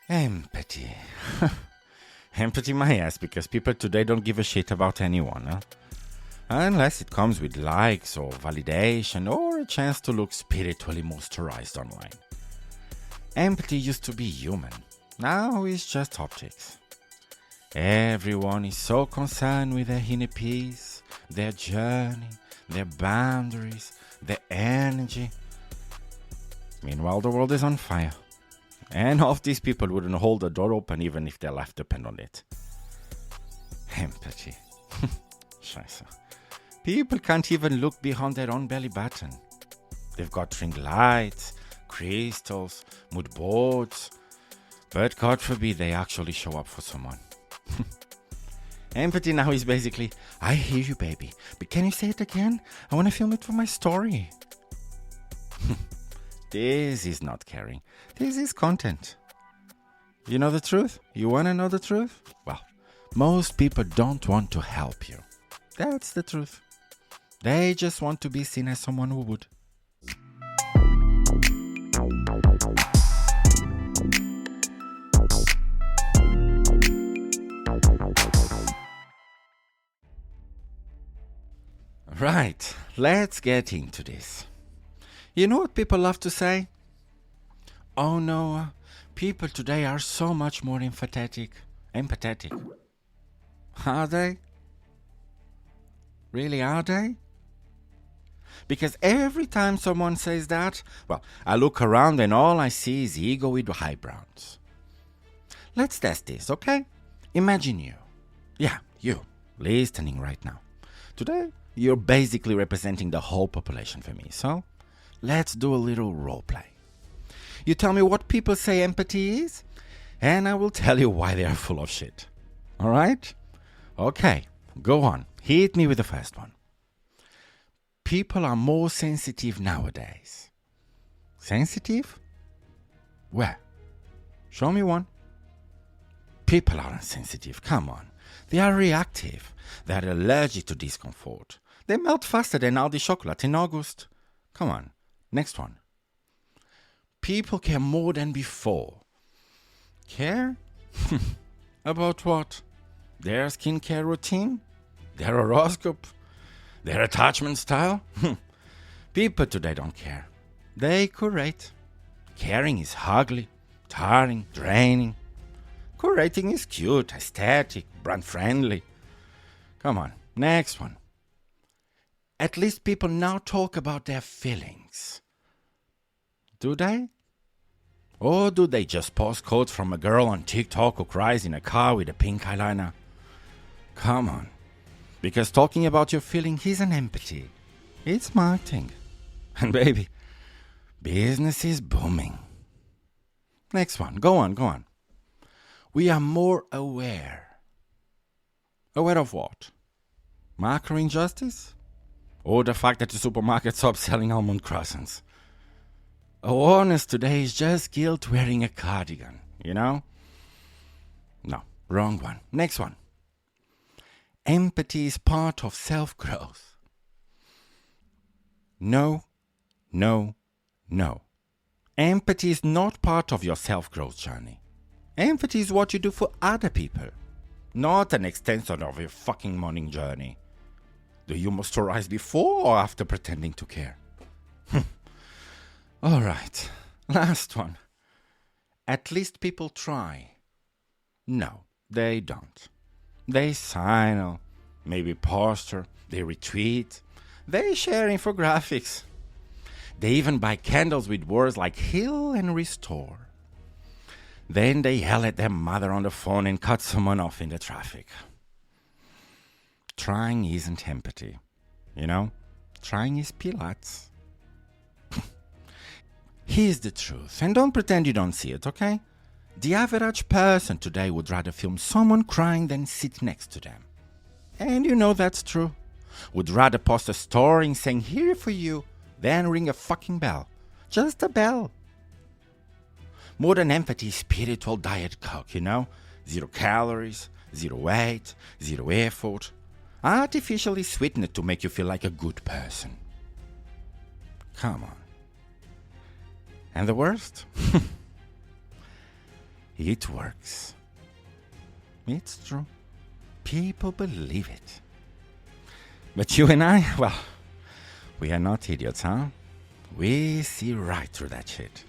Empathy. Empathy my ass, because people today don't give a shit about anyone, huh? Unless it comes with likes or validation or a chance to look spiritually moisturized online. Empathy used to be human. Now it's just optics. Everyone is so concerned with their inner peace, their journey, their boundaries, their energy. Meanwhile, the world is on fire. And half these people wouldn't hold the door open even if their life depended on it. Empathy. Scheiße. People can't even look behind their own belly button. They've got ring lights, crystals, mood boards. But God forbid they actually show up for someone. Empathy now is basically, I hear you, baby, but can you say it again? I want to film it for my story. This is not caring. This is content. You know the truth? You want to know the truth? Well, most people don't want to help you. That's the truth. They just want to be seen as someone who would. Right, let's get into this. You know what people love to say? Oh no, people today are so much more empathetic. Are they? Really, are they? Because every time someone says that, well, I look around and all I see is ego with eyebrows. Let's test this, okay? Imagine you. Yeah, you, listening right now. Today, you're basically representing the whole population for me, so let's do a little role play. You tell me what people say empathy is, and I will tell you why they are full of shit. Alright? Okay, go on. Hit me with the first one. People are more sensitive nowadays. Sensitive? Where? Show me one. People aren't sensitive, come on. They are reactive. They are allergic to discomfort. They melt faster than Aldi chocolate in August. Come on, next one. People care more than before. Care? About what? Their skincare routine? Their horoscope? Their attachment style? People today don't care. They curate. Caring is ugly, tiring, draining. Curating is cute, aesthetic, brand friendly. Come on, next one. At least people now talk about their feelings. Do they? Or do they just post quotes from a girl on TikTok who cries in a car with a pink eyeliner? Come on. Because talking about your feeling isn't empathy. It's marketing. And baby, business is booming. Next one. Go on. We are more aware. Aware of what? Macro injustice? Or the fact that the supermarket stopped selling almond croissants? Awareness today is just guilt wearing a cardigan, you know? No, wrong one. Next one. Empathy is part of self-growth. No. Empathy is not part of your self-growth journey. Empathy is what you do for other people, not an extension of your fucking morning journey. Do you moisturize before or after pretending to care? Alright, last one. At least people try. No, they don't. They sign or maybe poster, they retweet, they share infographics. They even buy candles with words like heal and restore. Then they yell at their mother on the phone and cut someone off in the traffic. Trying isn't empathy, you know? Trying is Pilates. Here's the truth, and don't pretend you don't see it, okay? The average person today would rather film someone crying than sit next to them. And you know that's true. Would rather post a story saying here for you than ring a fucking bell. Just a bell. Modern empathy is spiritual diet coke, you know? 0 calories, 0 weight, 0 effort. Artificially sweetened to make you feel like a good person. Come on. And the worst? It works. It's true. People believe it. But you and I, well, we are not idiots, huh? We see right through that shit.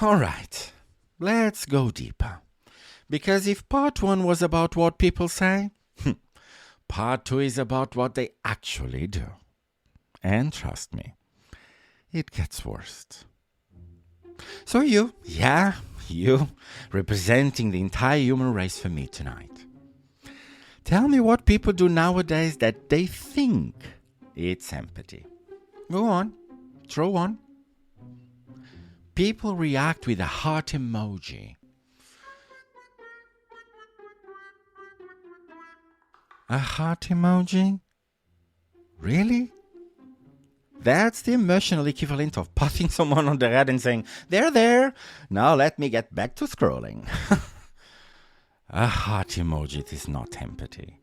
All right, let's go deeper. Because if part one was about what people say, part two is about what they actually do. And trust me, it gets worse. So you, representing the entire human race for me tonight. Tell me what people do nowadays that they think it's empathy. Go on, throw one. People react with a heart emoji. A heart emoji? Really? That's the emotional equivalent of patting someone on the head and saying, there, now let me get back to scrolling. A heart emoji is not empathy.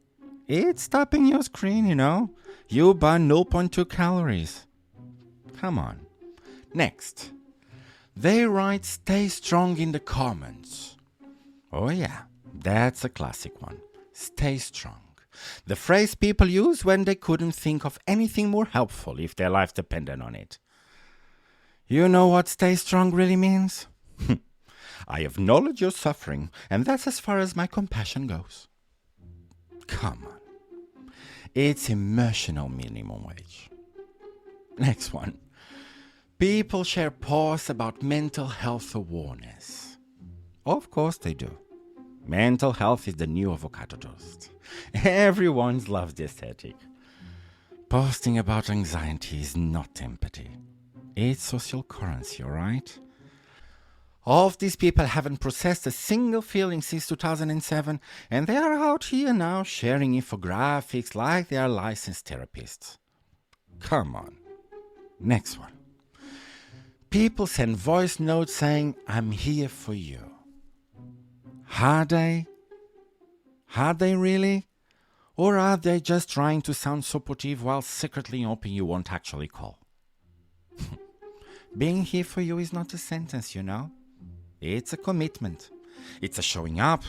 It's tapping your screen, You burn 0.2 calories. Come on. Next. They write stay strong in the comments. Oh yeah, that's a classic one. Stay strong. The phrase people use when they couldn't think of anything more helpful if their life depended on it. You know what stay strong really means? I acknowledge your suffering, and that's as far as my compassion goes. Come on. It's emotional minimum wage. Next one. People share posts about mental health awareness. Of course they do. Mental health is the new avocado toast. Everyone loves the aesthetic. Posting about anxiety is not empathy. It's social currency, alright? All of these people haven't processed a single feeling since 2007, and they are out here now sharing infographics like they are licensed therapists. Come on. Next one. People send voice notes saying, I'm here for you. Are they? Are they really? Or are they just trying to sound supportive while secretly hoping you won't actually call? Being here for you is not a sentence, It's a commitment. It's a showing up.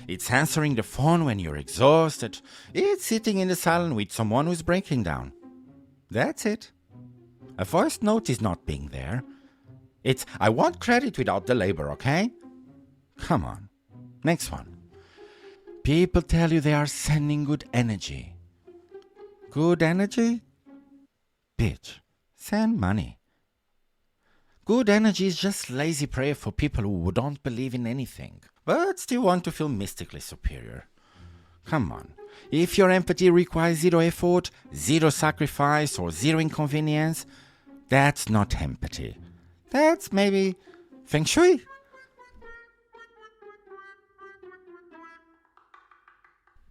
It's answering the phone when you're exhausted. It's sitting in the salon with someone who's breaking down. That's it. A voice note is not being there. It's, I want credit without the labor, okay? Come on. Next one. People tell you they are sending good energy. Good energy? Bitch, send money. Good energy is just lazy prayer for people who don't believe in anything, but still want to feel mystically superior. Come on. If your empathy requires zero effort, zero sacrifice, or zero inconvenience, that's not empathy. That's maybe feng shui.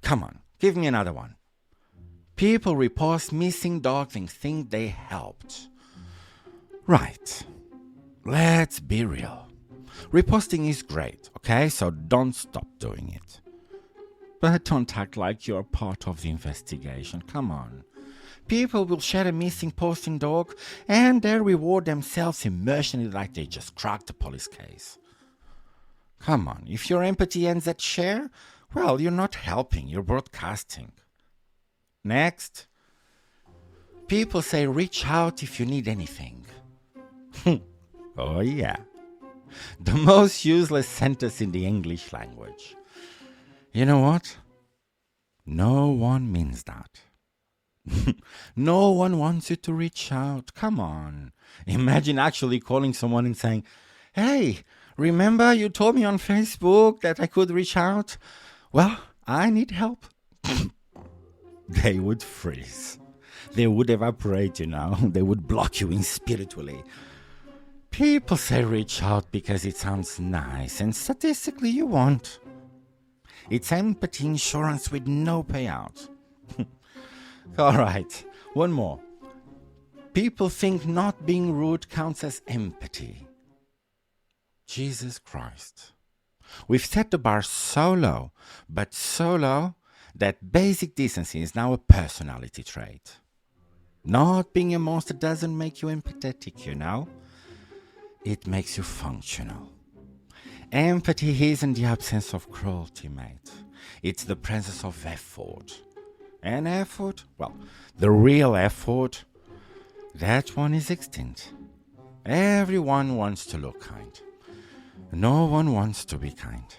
Come on, give me another one. People repost missing dogs and think they helped. Right. Let's be real. Reposting is great, okay? So don't stop doing it. But don't act like you're part of the investigation. Come on. People will share a missing posting dog and they reward themselves emotionally like they just cracked a police case. Come on, if your empathy ends at share, well, you're not helping, you're broadcasting. Next. People say reach out if you need anything. Oh yeah. The most useless sentence in the English language. You know what? No one means that. No one wants you to reach out. Come on. Imagine actually calling someone and saying, hey, remember you told me on Facebook that I could reach out? Well, I need help. They would freeze. They would evaporate, They would block you in spiritually. People say reach out because it sounds nice and statistically you won't. It's empathy insurance with no payout. Alright, one more. People think not being rude counts as empathy. Jesus Christ. We've set the bar so low, that basic decency is now a personality trait. Not being a monster doesn't make you empathetic, It makes you functional. Empathy isn't the absence of cruelty, mate. It's the presence of effort. And effort? Well, the real effort, that one is extinct. Everyone wants to look kind. No one wants to be kind.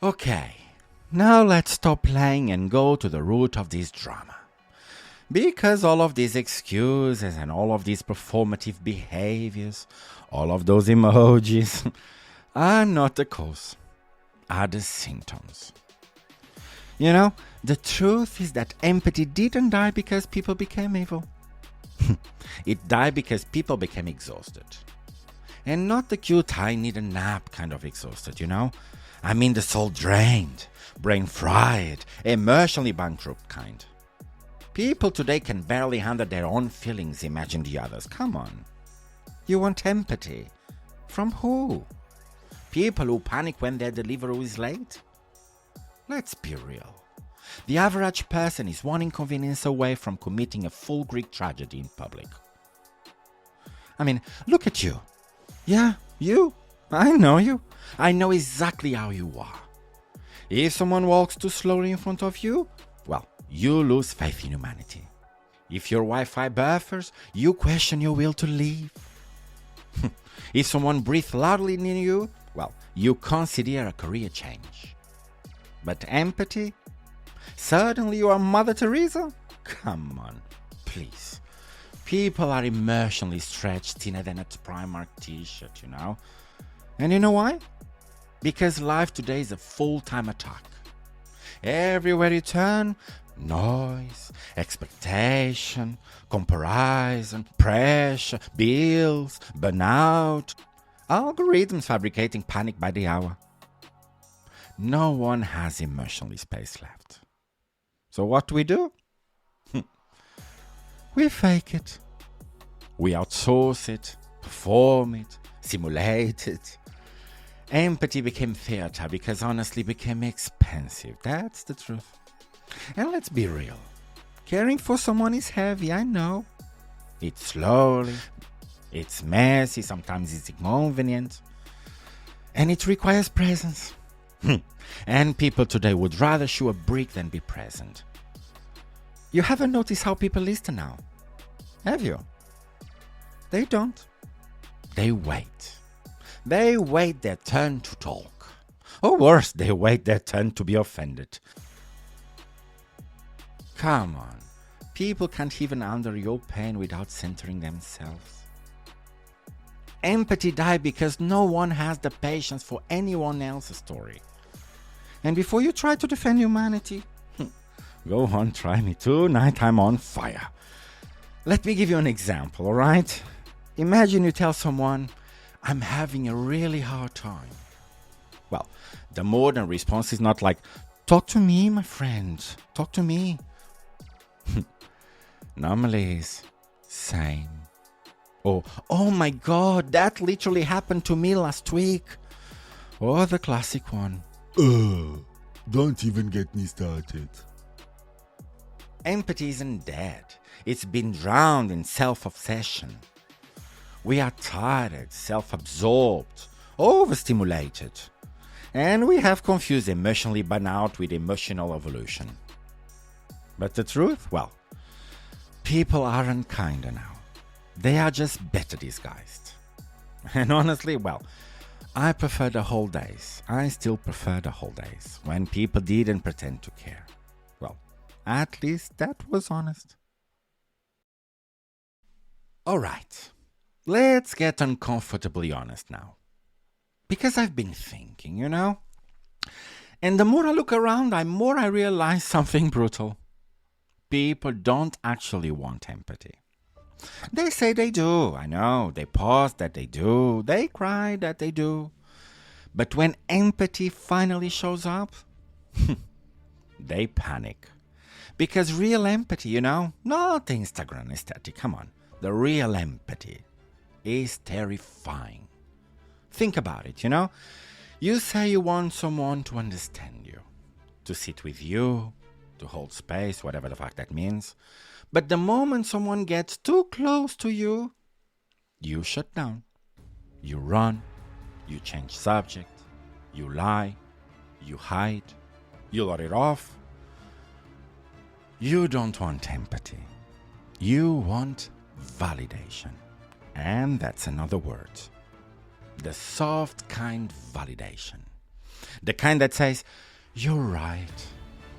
Okay, now let's stop playing and go to the root of this drama. Because all of these excuses and all of these performative behaviors, all of those emojis, are not the cause, are the symptoms. The truth is that empathy didn't die because people became evil. It died because people became exhausted. And not the cute, I need a nap kind of exhausted, I mean the soul drained, brain fried, emotionally bankrupt kind. People today can barely handle their own feelings, imagine the others. Come on. You want empathy? From who? People who panic when their delivery is late? Let's be real. The average person is one inconvenience away from committing a full Greek tragedy in public. I mean, look at you. Yeah, you. I know you. I know exactly how you are. If someone walks too slowly in front of you, well, you lose faith in humanity. If your Wi-Fi buffers, you question your will to leave. If someone breathes loudly near you, well, you consider a career change. But empathy? Suddenly you are Mother Teresa? Come on, please. People are emotionally stretched thinner than a Primark t-shirt, And you know why? Because life today is a full-time attack. Everywhere you turn, noise, expectation, comparison, pressure, bills, burnout, algorithms fabricating panic by the hour. No one has emotional space left. So what do? We fake it. We outsource it, perform it, simulate it. Empathy became theater because honestly became expensive. That's the truth. And let's be real. Caring for someone is heavy, I know. It's slowly, it's messy, sometimes it's inconvenient. And it requires presence. And people today would rather show a brick than be present. You haven't noticed how people listen now, have you? They don't. They wait. They wait their turn to talk. Or worse, they wait their turn to be offended. Come on. People can't even handle your pain without centering themselves. Empathy died because no one has the patience for anyone else's story. And before you try to defend humanity, go on, try me. Tonight I'm on fire. Let me give you an example, alright? Imagine you tell someone, I'm having a really hard time. Well, the modern response is not like, talk to me, my friend, talk to me. Normally is, same. Or, oh my god, that literally happened to me last week. Or the classic one, don't even get me started. empathy isn't dead. It's been drowned in self-obsession. We are tired, self-absorbed, overstimulated. And we have confused emotionally burnout with emotional evolution. But the truth? Well, people aren't kinder now. They are just better disguised. And honestly, well, I prefer the whole days. I still prefer the whole days when people didn't pretend to care. Well, at least that was honest. Alright, let's get uncomfortably honest now. Because I've been thinking, And the more I look around, the more I realize something brutal. People don't actually want empathy. They say they do, I know. They pause that they do. They cry that they do. But when empathy finally shows up, they panic. Because real empathy, not Instagram aesthetic, come on. The real empathy is terrifying. Think about it, You say you want someone to understand you, to sit with you, to hold space, whatever the fuck that means. But the moment someone gets too close to you, you shut down. You run. You change subject. You lie. You hide. You let it off. You don't want empathy. You want validation. And that's another word. The soft kind validation. The kind that says, you're right.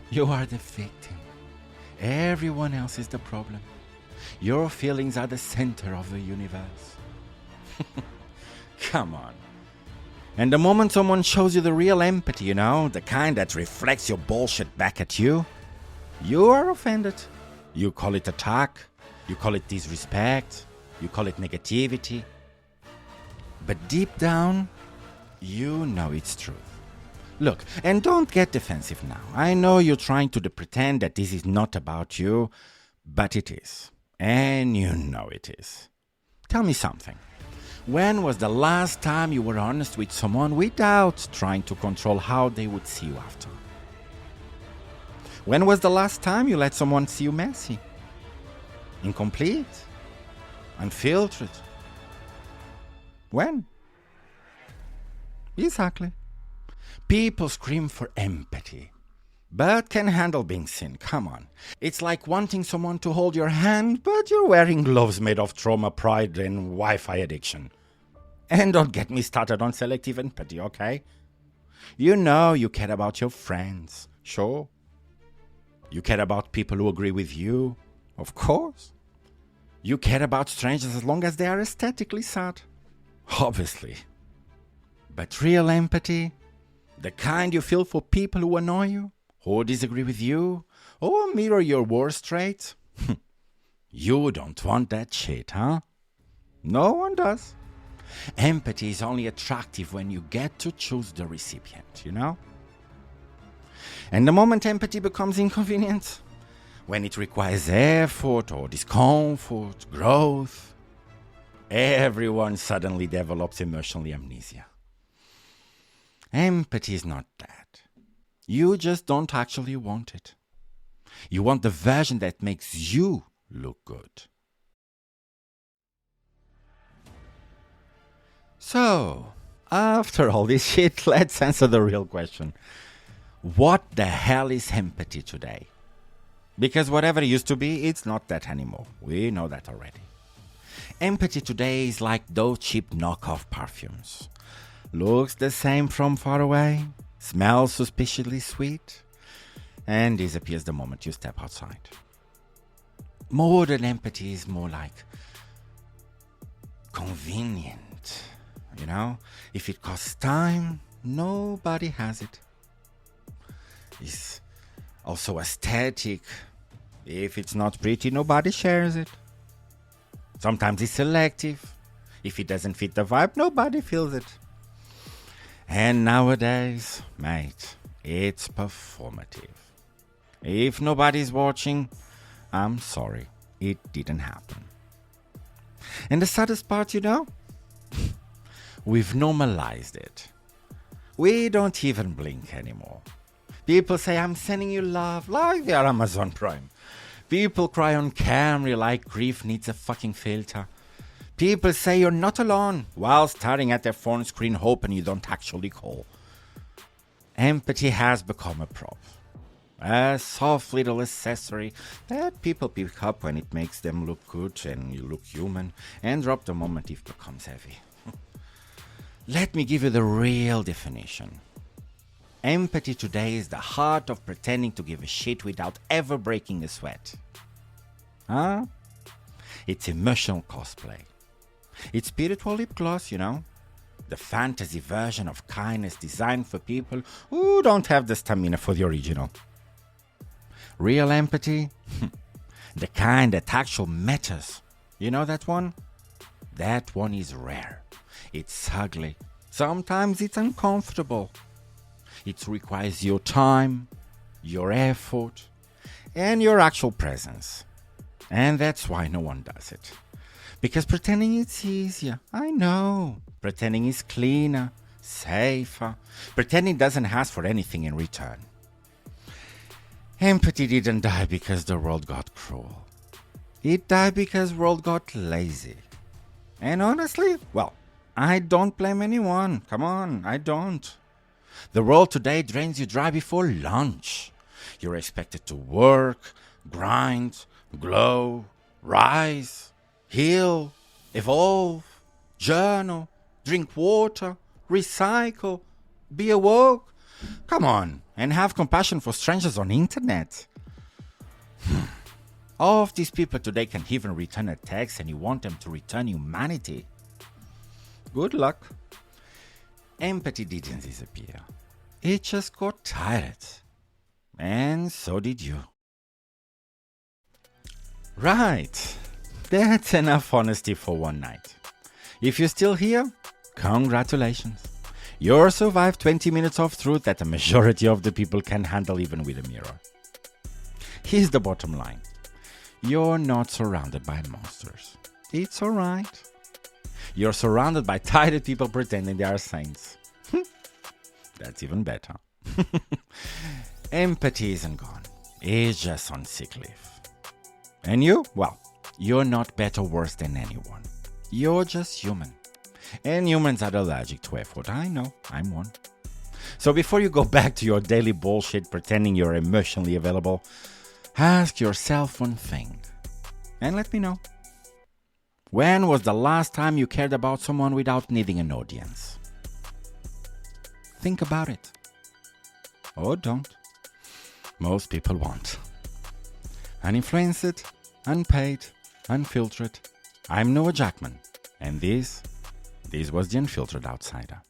You are the victim. Everyone else is the problem. Your feelings are the center of the universe. Come on. And the moment someone shows you the real empathy, the kind that reflects your bullshit back at you, you are offended. You call it attack. You call it disrespect. You call it negativity. But deep down, you know it's truth. Look, and don't get defensive now. I know you're trying to pretend that this is not about you, but it is. And you know it is. Tell me something. When was the last time you were honest with someone without trying to control how they would see you after? When was the last time you let someone see you messy? Incomplete? Unfiltered? When? Exactly. People scream for empathy, but can handle being seen. Come on. It's like wanting someone to hold your hand, but you're wearing gloves made of trauma, pride, and Wi-Fi addiction. And don't get me started on selective empathy, okay? You know you care about your friends, sure. You care about people who agree with you, of course. You care about strangers as long as they are aesthetically sad, obviously. But real empathy, the kind you feel for people who annoy you, who disagree with you, or mirror your worst traits, you don't want that shit, huh? No one does. Empathy is only attractive when you get to choose the recipient, And the moment empathy becomes inconvenient, when it requires effort or discomfort, growth, everyone suddenly develops emotional amnesia. Empathy is not that. You just don't actually want it. You want the version that makes you look good. So, after all this shit, let's answer the real question. What the hell is empathy today? Because whatever it used to be, it's not that anymore. We know that already. Empathy today is like those cheap knockoff perfumes. Looks the same from far away, smells suspiciously sweet, and disappears the moment you step outside. Modern empathy is more like convenient. If it costs time, nobody has it. It's also aesthetic. If it's not pretty, nobody shares it. Sometimes it's selective. If it doesn't fit the vibe, nobody feels it. And nowadays, mate, it's performative. If nobody's watching, I'm sorry, it didn't happen. And the saddest part, we've normalized it. We don't even blink anymore. People say, I'm sending you love, like they're Amazon Prime. People cry on camera like grief needs a fucking filter. People say you're not alone while staring at their phone screen hoping you don't actually call. Empathy has become a prop. A soft little accessory that people pick up when it makes them look good and you look human, and drop the moment it becomes heavy. Let me give you the real definition. Empathy today is the heart of pretending to give a shit without ever breaking a sweat. Huh? It's emotional cosplay. It's spiritual lip gloss, The fantasy version of kindness designed for people who don't have the stamina for the original. Real empathy? The kind that actually matters. You know that one? That one is rare. It's ugly. Sometimes it's uncomfortable. It requires your time, your effort, and your actual presence. And that's why no one does it. Because pretending it's easier. I know. Pretending is cleaner, safer, pretending doesn't ask for anything in return. Empathy didn't die because the world got cruel. It died because the world got lazy. And honestly, well, I don't blame anyone. Come on, I don't. The world today drains you dry before lunch. You're expected to work, grind, glow, rise, heal, evolve, journal, drink water, recycle, be awoke. Come on, and have compassion for strangers on the internet. All of these people today can even return a text and you want them to return humanity. Good luck. Empathy didn't disappear. It just got tired. And so did you. Right. That's enough honesty for one night. If you're still here, congratulations. You survived 20 minutes of truth that the majority of the people can handle even with a mirror. Here's the bottom line. You're not surrounded by monsters. It's alright. You're surrounded by tired people pretending they are saints. That's even better. Empathy isn't gone. It's just on sick leave. And you? Well, you're not better or worse than anyone. You're just human. And humans are allergic to effort. I know, I'm one. So before you go back to your daily bullshit pretending you're emotionally available, ask yourself one thing. And let me know. When was the last time you cared about someone without needing an audience? Think about it. Or don't. Most people won't. Uninfluenced, unpaid, unfiltered. I'm Jackman. And this was the Unfiltered Outsider.